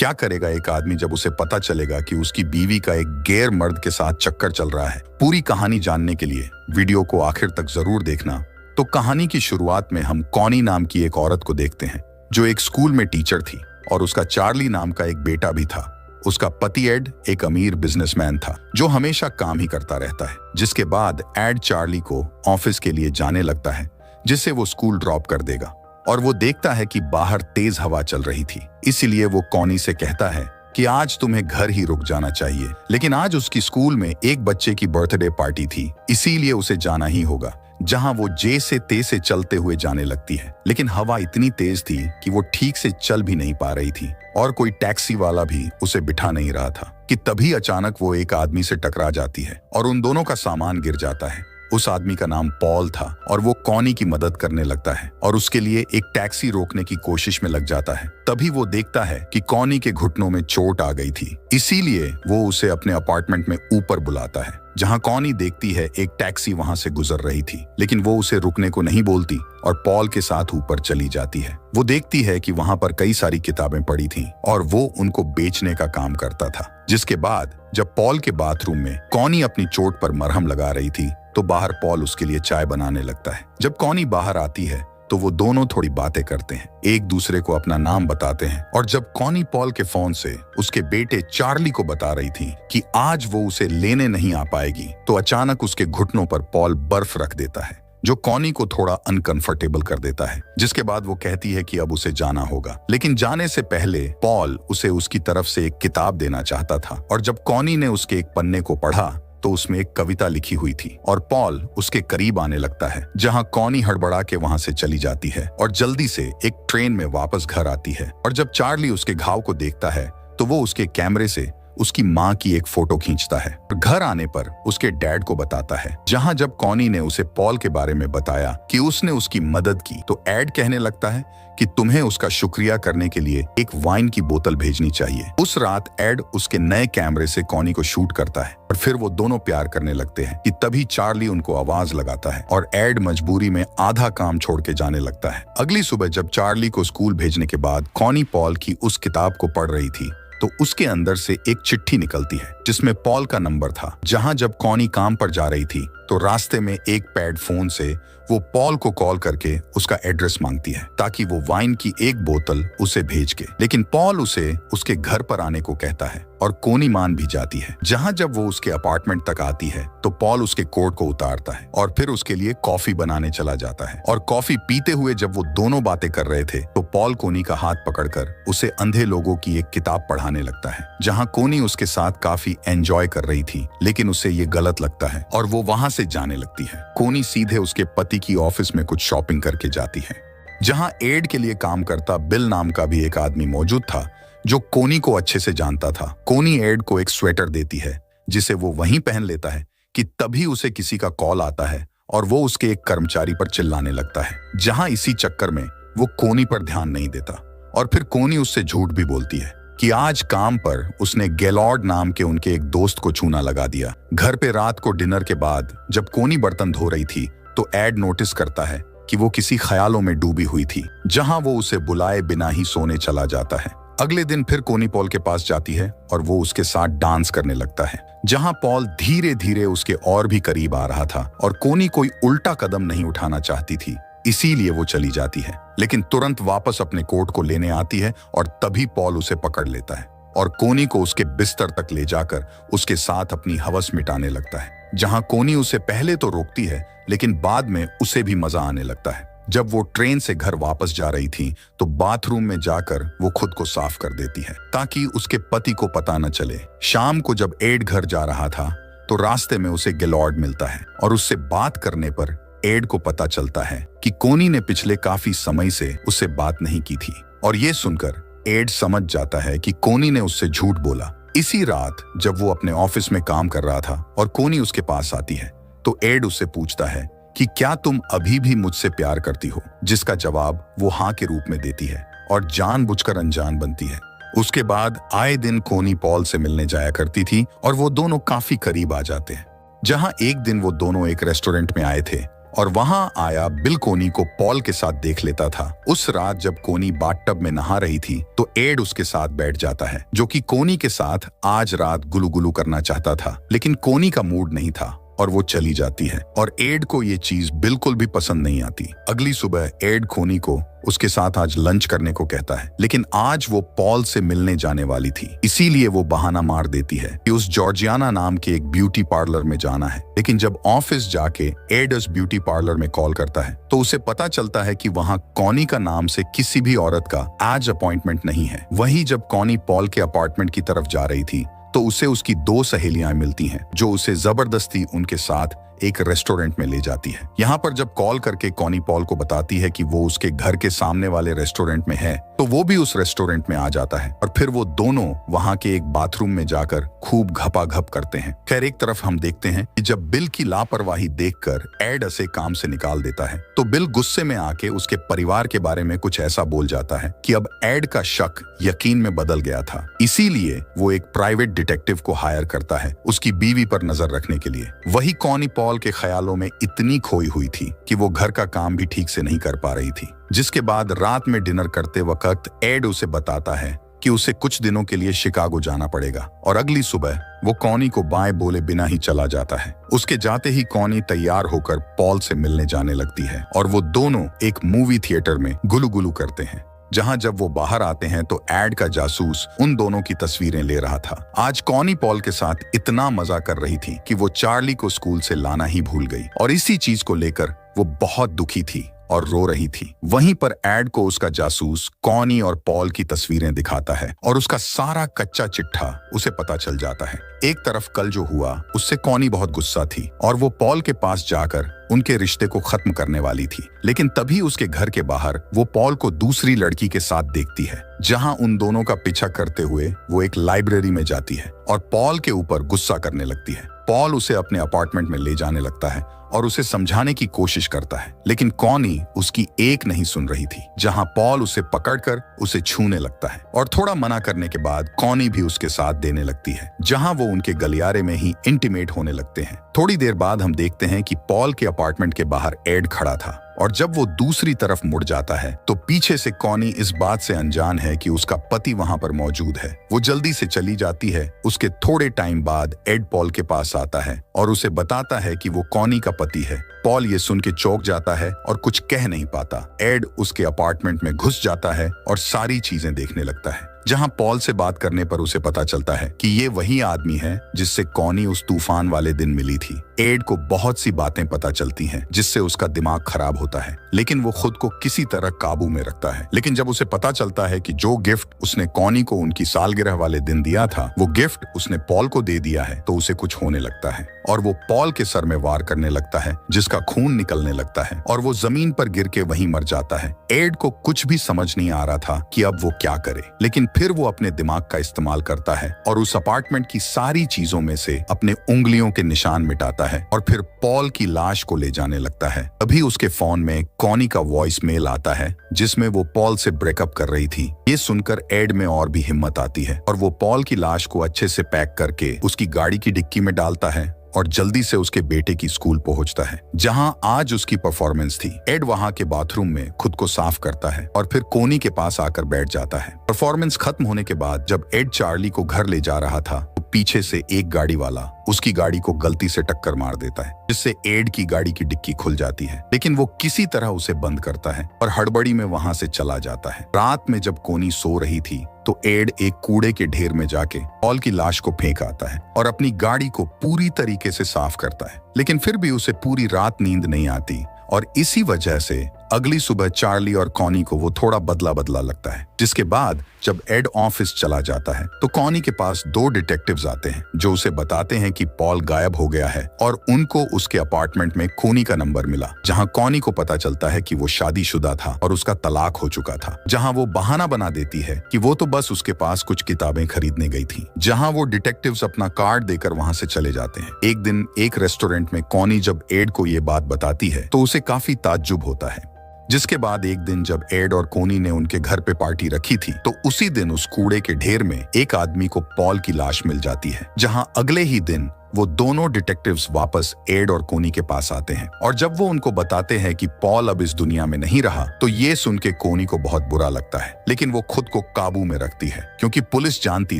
क्या करेगा एक आदमी जब उसे पता चलेगा कि उसकी बीवी का एक गैर मर्द के साथ चक्कर चल रहा है। पूरी कहानी जानने के लिए वीडियो को आखिर तक जरूर देखना। तो कहानी की शुरुआत में हम कॉनी नाम की एक औरत को देखते हैं जो एक स्कूल में टीचर थी और उसका चार्ली नाम का एक बेटा भी था। उसका पति एड एक अमीर बिजनेसमैन था जो हमेशा काम ही करता रहता है। जिसके बाद एड चार्ली को ऑफिस के लिए जाने लगता है जिससे वो स्कूल ड्रॉप कर देगा और वो देखता है कि बाहर तेज हवा चल रही थी। इसीलिए वो कॉनी से कहता है कि आज तुम्हें घर ही रुक जाना चाहिए। लेकिन आज उसकी स्कूल में एक बच्चे की बर्थडे पार्टी थी, इसीलिए उसे जाना ही होगा। जहां वो जे से ते से चलते हुए जाने लगती है, लेकिन हवा इतनी तेज थी कि वो ठीक से चल भी नहीं पा रही थी और कोई टैक्सी वाला भी उसे बिठा नहीं रहा था कि तभी अचानक वो एक आदमी से टकरा जाती है और उन दोनों का सामान गिर जाता है। उस आदमी का नाम पॉल था और वो कॉनी की मदद करने लगता है और उसके लिए एक टैक्सी रोकने की कोशिश में लग जाता है। तभी वो देखता है कि कॉनी के घुटनों में चोट आ गई थी, इसीलिए वो उसे अपने अपार्टमेंट में ऊपर बुलाता है। जहां कॉनी देखती है एक टैक्सी वहां से गुजर रही थी, लेकिन वो उसे रुकने को नहीं बोलती और पॉल के साथ ऊपर चली जाती है। वो देखती है कि वहां पर कई सारी किताबें पड़ी थीं और वो उनको बेचने का काम करता था। जिसके बाद जब पॉल के बाथरूम में कॉनी अपनी चोट पर मरहम लगा रही थी तो बाहर पॉल उसके लिए चाय बनाने लगता है। जब कॉनी बाहर आती है तो वो दोनों थोड़ी बातें करते हैं, एक दूसरे को अपना नाम बताते हैं और जब कॉनी पॉल के फोन से उसके बेटे चार्ली को बता रही थी कि आज वो उसे लेने नहीं आ पाएगी तो अचानक उसके घुटनों पर पॉल बर्फ रख देता है जो कॉनी को थोड़ा अनकंफर्टेबल कर देता है। जिसके बाद वो कहती है कि अब उसे जाना होगा, लेकिन जाने से पहले पॉल उसे उसकी तरफ से एक किताब देना चाहता था और जब कॉनी ने उसके एक पन्ने को पढ़ा तो उसमें एक कविता लिखी हुई थी और पॉल उसके करीब आने लगता है, जहां कॉनी हड़बड़ा के वहां से चली जाती है और जल्दी से एक ट्रेन में वापस घर आती है। और जब चार्ली उसके घाव को देखता है तो वो उसके कैमरे से उसकी माँ की एक फोटो खींचता है और घर आने पर उसके डैड को बताता है। जहां जब कॉनी ने उसे पॉल के बारे में बताया कि उसने उसकी मदद की तो एड कहने लगता है कि तुम्हें उसका शुक्रिया करने के लिए एक वाइन की बोतल भेजनी चाहिए। उस रात एड उसके नए कैमरे से कॉनी को शूट करता है और फिर वो दोनों प्यार करने लगते हैं कि तभी चार्ली उनको आवाज लगाता है और एड मजबूरी में आधा काम छोड़ के जाने लगता है। अगली सुबह जब चार्ली को स्कूल भेजने के बाद कॉनी पॉल की उस किताब को पढ़ रही थी तो उसके अंदर से एक चिट्ठी निकलती है जिसमें पॉल का नंबर था। जहां जब कॉनी काम पर जा रही थी तो रास्ते में एक पैड फोन से वो पॉल को कॉल करके उसका एड्रेस मांगती है ताकि वो वाइन की एक बोतल उसे भेज के, लेकिन पॉल उसे उसके घर पर आने को कहता है और कोनी मान भी जाती है। जहां जब वो उसके अपार्टमेंट तक आती है तो पॉल उसके कोट को उतारता है और फिर उसके लिए कॉफी बनाने चला जाता है और कॉफी पीते हुए जब वो दोनों बातें कर रहे थे तो पॉल कोनी का हाथ पकड़कर उसे अंधे लोगों की एक किताब पढ़ाने लगता है। जहां कोनी उसके साथ काफी एंजॉय कर रही थी, लेकिन उसे ये गलत लगता है और वो वहां से जाने लगती है। कोनी सीधे उसके पति की ऑफिस में कुछ शॉपिंग करके जाती है, जहां एड के लिए काम करता बिल नाम का भी एक आदमी मौजूद था जो कोनी को अच्छे से जानता था। कोनी एड को एक स्वेटर देती है जिसे वो वहीं पहन लेता है कि तभी उसे किसी का कॉल आता है और वो उसके एक कर्मचारी पर चिल्लाने लगता है। जहां इसी चक्कर में वो कोनी पर ध्यान नहीं देता और फिर कोनी उससे झूठ भी बोलती है कि आज काम पर उसने गैलॉर्ड नाम के उनके एक दोस्त को चूना लगा दिया। घर पे रात को डिनर के बाद जब कोनी बर्तन धो रही थी तो एड नोटिस करता है कि वो किसी ख्यालों में डूबी हुई थी, जहां वो उसे बुलाए बिना ही सोने चला जाता है। अगले दिन फिर कोनी पॉल के पास जाती है और वो उसके साथ डांस करने लगता है, जहां पॉल धीरे धीरे उसके और भी करीब आ रहा था और कोनी कोई उल्टा कदम नहीं उठाना चाहती थी, इसीलिए वो चली जाती है। लेकिन तुरंत वापस अपने कोट को लेने आती है और तभी पॉल उसे पकड़ लेता है और कोनी को उसके बिस्तर तक ले जाकर उसके साथ अपनी हवस मिटाने लगता है। जहां कोनी उसे पहले तो रोकती है, लेकिन बाद में उसे भी मजा आने लगता है। जब वो ट्रेन से घर वापस जा रही थी तो बाथरूम में जाकर वो खुद को साफ कर देती है ताकि उसके पति को पता न चले। शाम को जब एड घर जा रहा था तो रास्ते में उसे गैलॉर्ड मिलता है और उससे बात करने पर एड को पता चलता है कि कोनी ने पिछले काफी समय से उससे बात नहीं की थी और ये सुनकर एड समझ जाता है कि कोनी ने उससे झूठ बोला। इसी रात जब वो अपने ऑफिस में काम कर रहा था और कोनी उसके पास आती है तो एड उससे पूछता है कि क्या तुम अभी भी मुझसे प्यार करती हो, जिसका जवाब वो हाँ के रूप में देती है और जानबूझकर अनजान बनती है। उसके बाद आए दिन कोनी पॉल से मिलने जाया करती थी और वो दोनों काफी करीब आ जाते हैं। जहां एक दिन वो दोनों एक रेस्टोरेंट में आए थे और वहां आया बिल कोनी को पॉल के साथ देख लेता था। उस रात जब कोनी बाथटब में नहा रही थी तो एड उसके साथ बैठ जाता है, जो कि कोनी के साथ आज रात गुलू करना चाहता था, लेकिन कोनी का मूड नहीं था और वो चली जाती है और एड को ये चीज बिल्कुल भी पसंद नहीं आती। अगली सुबह एड कोनी को उसके साथ आज लंच करने को कहता है, लेकिन आज वो पॉल से मिलने जाने वाली थी, इसीलिए वो बहाना मार देती है कि उस जॉर्जियाना नाम के एक ब्यूटी पार्लर में जाना है। लेकिन जब ऑफिस जाके एड उस ब्यूटी पार्लर में कॉल करता है तो उसे पता चलता है कि वहां कॉनी का नाम से किसी भी औरत का आज अपॉइंटमेंट नहीं है। वहीं जब कॉनी पॉल के अपार्टमेंट की तरफ जा रही थी तो उसे उसकी 2 सहेलियां मिलती हैं, जो उसे जबरदस्ती उनके साथ एक रेस्टोरेंट में ले जाती है। यहाँ पर जब कॉल करके कॉनी पॉल को बताती है कि वो उसके घर के सामने वाले रेस्टोरेंट में है, तो वो भी उस रेस्टोरेंट में आ जाता है और फिर वो दोनों वहां के एक बाथरूम में जाकर खूब घपाघप करते हैं। खैर, एक तरफ हम देखते हैं कि जब बिल की लापरवाही देखकर एड उसे काम से निकाल देता है तो बिल गुस्से में आके उसके परिवार के बारे में कुछ ऐसा बोल जाता है कि अब एड का शक यकीन में बदल गया था। इसीलिए वो एक प्राइवेट डिटेक्टिव को हायर करता है उसकी बीवी पर नजर रखने के लिए। वही कॉनी पॉल के ख्यालों में इतनी खोई हुई थी कि वो घर का काम भी ठीक से नहीं कर पा रही थी। जिसके बाद रात में डिनर करते वक्त एड उसे बताता है कि उसे कुछ दिनों के लिए शिकागो जाना पड़ेगा और अगली सुबह वो कॉनी को बाएं बोले बिना ही चला जाता है। उसके जाते ही कॉनी तैयार होकर पॉल से मिलने जाने लगती है और वो दोनों एक मूवी थिएटर में गुलू करते हैं, जहां जब वो बाहर आते हैं तो एड का जासूस उन दोनों की तस्वीरें ले रहा था। आज कॉनी पॉल के साथ इतना मजा कर रही थी कि वो चार्ली को स्कूल से लाना ही भूल गई और इसी चीज को लेकर वो बहुत दुखी थी और रो रही थी। वहीं पर एड को उसका जासूस कॉनी और पॉल की तस्वीरें दिखाता है और उसका सारा कच्चा चिट्ठा उसे पता चल जाता है। एक तरफ कल जो हुआ उससे कॉनी बहुत गुस्सा थी और वो पॉल के पास जाकर उनके रिश्ते को खत्म करने वाली थी, लेकिन तभी उसके घर के बाहर वो पॉल को दूसरी लड़की के साथ देखती है, जहां उन दोनों का पीछा करते हुए वो एक लाइब्रेरी में जाती है और पॉल के ऊपर गुस्सा करने लगती है। पॉल उसे अपने अपार्टमेंट में ले जाने लगता है और उसे समझाने की कोशिश करता है, लेकिन कॉनी उसकी एक नहीं सुन रही थी। जहां पॉल उसे पकड़कर उसे छूने लगता है और थोड़ा मना करने के बाद कॉनी भी उसके साथ देने लगती है, जहां वो उनके गलियारे में ही इंटीमेट होने लगते हैं। थोड़ी देर बाद हम देखते हैं कि पॉल के अपार्टमेंट के बाहर एड खड़ा था और जब वो दूसरी तरफ मुड़ जाता है तो पीछे से कॉनी इस बात से अनजान है कि उसका पति वहां पर मौजूद है। वो जल्दी से चली जाती है। उसके थोड़े टाइम बाद एड पॉल के पास आता है और उसे बताता है कि वो कॉनी का पति है। पॉल ये सुन के चौंक जाता है और कुछ कह नहीं पाता। एड उसके अपार्टमेंट में घुस जाता है और सारी चीजें देखने लगता है, जहां पॉल से बात करने पर उसे पता चलता है कि ये वही आदमी है जिससे कॉनी उस तूफान वाले दिन मिली थी। एड को बहुत सी बातें पता चलती हैं जिससे उसका दिमाग खराब होता है, लेकिन वो खुद को किसी तरह काबू में रखता है। लेकिन जब उसे पता चलता है कि जो गिफ्ट उसने कॉनी को उनकी सालगिरह वाले दिन दिया था वो गिफ्ट उसने पॉल को दे दिया है, तो उसे कुछ होने लगता है और वो पॉल के सर में वार करने लगता है, जिसका खून निकलने लगता है और वो जमीन पर गिर के वहीं मर जाता है। एड को कुछ भी समझ नहीं आ रहा था कि अब वो क्या करे, लेकिन फिर वो अपने दिमाग का इस्तेमाल करता है और उस अपार्टमेंट की सारी चीजों में से अपने उंगलियों के निशान मिटाता है और फिर पॉल की लाश को ले जाने लगता है। तभी उसके फोन में कॉनी का वॉइस मेल आता है जिसमें वो पॉल से ब्रेकअप कर रही थी। ये सुनकर एड में और भी हिम्मत आती है और वो पॉल की लाश को अच्छे से पैक करके उसकी गाड़ी की डिक्की में डालता है और जल्दी से उसके बेटे की स्कूल पहुंचता है, जहां आज उसकी परफॉर्मेंस थी। एड वहां के बाथरूम में खुद को साफ करता है और फिर कोनी के पास आकर बैठ जाता है। परफॉर्मेंस खत्म होने के बाद जब एड चार्ली को घर ले जा रहा था तो पीछे से एक गाड़ी वाला उसकी गाड़ी को गलती से टक्कर मार देता है, जिससे एड की गाड़ी की डिक्की खुल जाती है, लेकिन वो किसी तरह उसे बंद करता है और हड़बड़ी में वहां से चला जाता है। रात में जब कोनी सो रही थी तो एड एक कूड़े के ढेर में जाके पॉल की लाश को फेंक आता है और अपनी गाड़ी को पूरी तरीके से साफ करता है, लेकिन फिर भी उसे पूरी रात नींद नहीं आती और इसी वजह से अगली सुबह चार्ली और कॉनी को वो थोड़ा बदला लगता है। जिसके बाद जब एड ऑफिस चला जाता है तो कॉनी के पास 2 डिटेक्टिव्स आते हैं जो उसे बताते हैं कि पॉल गायब हो गया है और उनको उसके अपार्टमेंट में खूनी का नंबर मिला, जहां कॉनी को पता चलता है कि वो शादीशुदा था और उसका तलाक हो चुका था। जहां वो बहाना बना देती है कि वो तो बस उसके पास कुछ किताबें खरीदने गई थी, जहां वो डिटेक्टिव्स अपना कार्ड देकर वहां से चले जाते हैं। एक दिन एक रेस्टोरेंट में कॉनी जब एड को ये बात बताती है तो उसे काफी ताज्जुब होता है। जिसके बाद एक दिन जब एड और कोनी ने उनके घर पे पार्टी रखी थी तो उसी दिन उस कूड़े के ढेर में एक आदमी को पॉल की लाश मिल जाती है, जहां अगले ही दिन वो दोनों डिटेक्टिव्स वापस एड और कोनी के पास आते हैं और जब वो उनको बताते हैं कि पॉल अब इस दुनिया में नहीं रहा तो ये सुन के कोनी को बहुत बुरा लगता है, लेकिन वो खुद को काबू में रखती है क्योंकि पुलिस जानती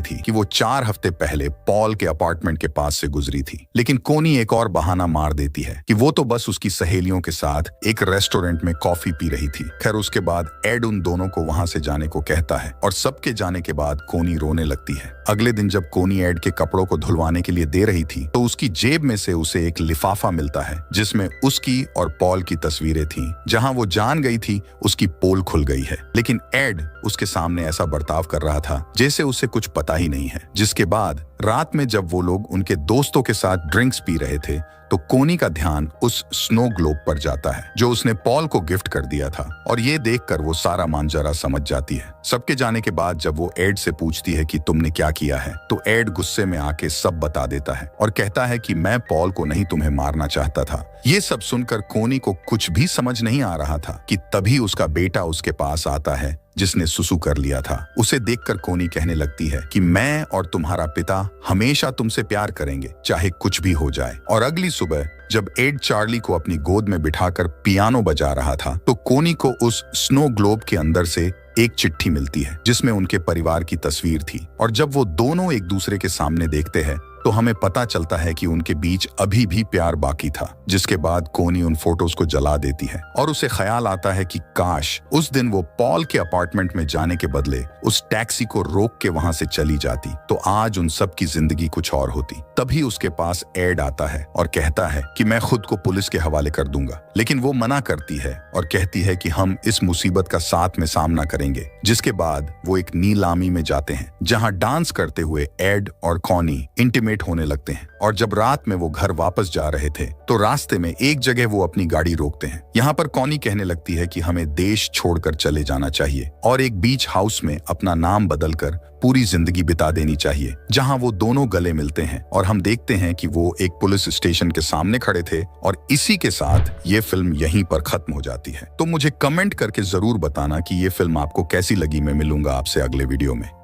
थी कि वो 4 हफ्ते पहले पॉल के अपार्टमेंट के पास से गुजरी थी। लेकिन कोनी एक और बहाना मार देती है कि वो तो बस उसकी सहेलियों के साथ एक रेस्टोरेंट में कॉफी पी रही थी। खैर उसके बाद एड उन दोनों को वहां से जाने को कहता है और सबके जाने के बाद कोनी रोने लगती है। अगले दिन जब कोनी एड के कपड़ों को धुलवाने के लिए दे रही थी तो उसकी जेब में से उसे एक लिफाफा मिलता है जिसमें उसकी और पॉल की तस्वीरें थीं। जहां वो जान गई थी उसकी पोल खुल गई है, लेकिन एड उसके सामने ऐसा बर्ताव कर रहा था जैसे उसे कुछ पता ही नहीं है। जिसके बाद रात में जब वो लोग उनके दोस्तों के साथ ड्रिंक्स पी रहे थे तो कोनी का ध्यान उस स्नो ग्लोब पर जाता है जो उसने पॉल को गिफ्ट कर दिया था और ये देखकर वो सारा मांजरा समझ जाती है। सबके जाने के बाद जब वो एड से पूछती है कि तुमने क्या किया है तो एड गुस्से में आके सब बता देता है और कहता है कि मैं पॉल को नहीं तुम्हें मारना चाहता था। ये सब सुनकर कोनी को कुछ भी समझ नहीं आ रहा था कि तभी उसका बेटा उसके पास आता है जिसने सुसु कर लिया था। उसे देखकर कोनी कहने लगती है कि मैं और तुम्हारा पिता हमेशा तुमसे प्यार करेंगे चाहे कुछ भी हो जाए। और अगली सुबह जब एड चार्ली को अपनी गोद में बिठाकर पियानो बजा रहा था तो कोनी को उस स्नो ग्लोब के अंदर से एक चिट्ठी मिलती है जिसमें उनके परिवार की तस्वीर थी और जब वो दोनों एक दूसरे के सामने देखते हैं तो हमें पता चलता है कि उनके बीच अभी भी प्यार बाकी था। जिसके बाद कोनी उन फोटोज को जला देती है और उसे ख्याल आता है कि काश उस दिन वो पॉल के अपार्टमेंट में जाने के बदले उस टैक्सी को रोक के वहां से चली जाती तो आज उन सब की जिंदगी कुछ और होती। तभी उसके पास एड आता है और कहता है कि मैं खुद को पुलिस के हवाले कर दूंगा, लेकिन वो मना करती है और कहती है कि हम इस मुसीबत का साथ में सामना करेंगे। जिसके बाद वो एक नीलामी में जाते हैं जहां डांस करते हुए एड और कॉनी इंटीमेट होने लगते हैं और जब रात में वो घर वापस जा रहे थे तो रास्ते में एक जगह वो अपनी गाड़ी रोकते हैं। यहाँ पर कॉनी कहने लगती है कि हमें देश छोड़कर चले जाना चाहिए और एक बीच हाउस में अपना नाम बदलकर पूरी जिंदगी बिता देनी चाहिए, जहां वो दोनों गले मिलते हैं और हम देखते हैं कि वो एक पुलिस स्टेशन के सामने खड़े थे और इसी के साथ ये फिल्म यहीं पर खत्म हो जाती है। तो मुझे कमेंट करके जरूर बताना कि ये फिल्म आपको कैसी लगी। मैं मिलूंगा आपसे अगले वीडियो में।